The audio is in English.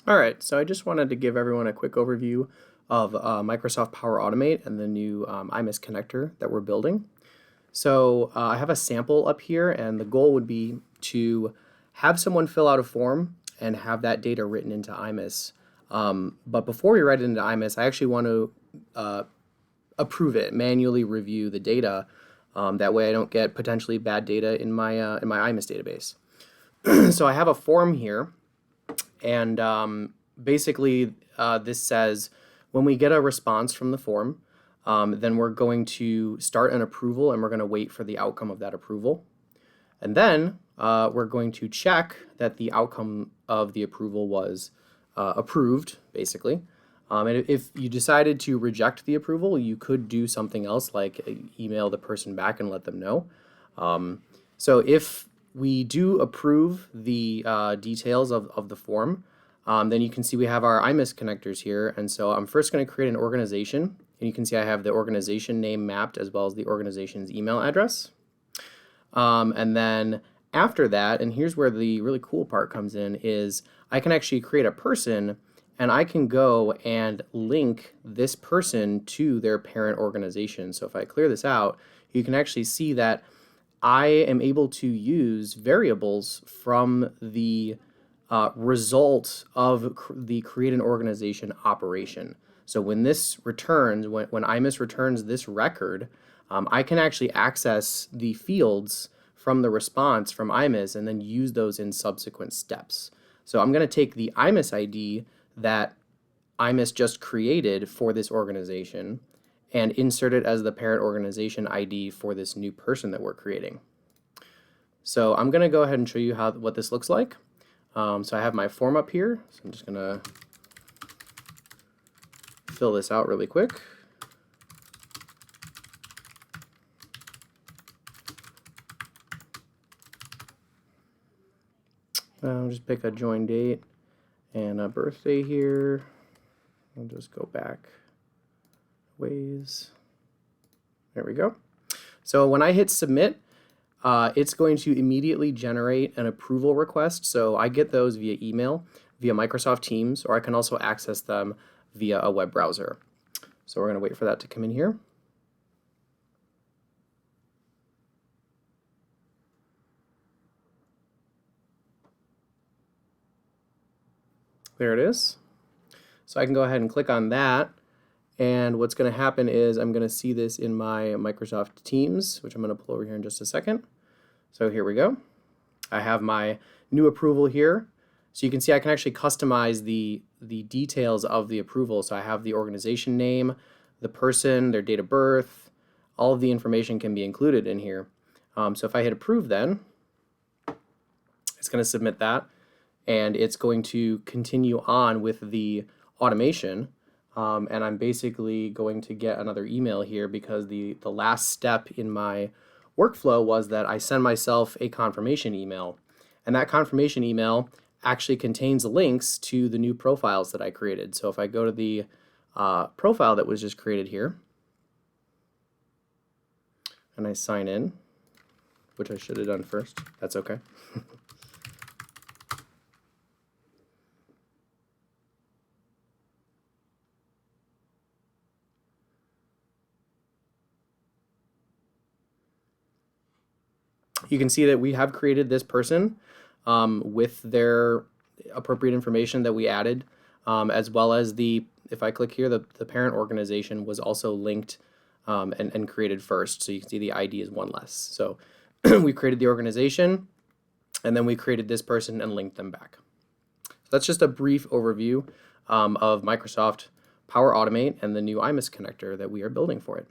All right, so I just wanted to give everyone a quick overview of Microsoft Power Automate and the new IMIS connector that we're building. So I have a sample up here, and the goal would be to have someone fill out a form and have that data written into IMIS. But before we write it into IMIS, I actually want to approve it, manually review the data. That way I don't get potentially bad data in my IMIS database. So I have a form here. And basically, this says when we get a response from the form, then we're going to start an approval and we're going to wait for the outcome of that approval. And then we're going to check that the outcome of the approval was approved, basically. And if you decided to reject the approval, you could do something else like email the person back and let them know. So if we do approve the details of the form, then you can see we have our IMIS connectors here. And so I'm first going to create an organization. And you can see I have the organization name mapped as well as the organization's email address. And then after that, and here's where the really cool part comes in, is I can actually create a person and I can go and link this person to their parent organization. So if I clear this out, you can actually see that I am able to use variables from the result of the create an organization operation. So when this returns, when IMIS returns this record, I can actually access the fields from the response from IMIS and then use those in subsequent steps. So I'm going to take the IMIS ID that IMIS just created for this organization and insert it as the parent organization ID for this new person that we're creating. So I'm going to go ahead and show you what this looks like. So I have my form up here, so I'm just going to fill this out really quick. I'll just pick a join date and a birthday here. I'll just go back ways. There we go. So when I hit submit, it's going to immediately generate an approval request. So I get those via email, via Microsoft Teams, or I can also access them via a web browser. So we're going to wait for that to come in here. There it is. So I can go ahead and click on that. And what's going to happen is I'm going to see this in my Microsoft Teams, which I'm going to pull over here in just a second. So here we go. I have my new approval here. So you can see I can actually customize the details of the approval. So I have the organization name, the person, their date of birth, all of the information can be included in here. So if I hit approve then, it's going to submit that. And it's going to continue on with the automation. And I'm basically going to get another email here because the last step in my workflow was that I send myself a confirmation email. And that confirmation email actually contains links to the new profiles that I created. So if I go to the profile that was just created here, and I sign in, which I should have done first, that's okay. You can see that we have created this person with their appropriate information that we added, as well as if I click here, the parent organization was also linked and created first. So you can see the ID is one less. So we created the organization, and then we created this person and linked them back. So that's just a brief overview of Microsoft Power Automate and the new IMIS connector that we are building for it.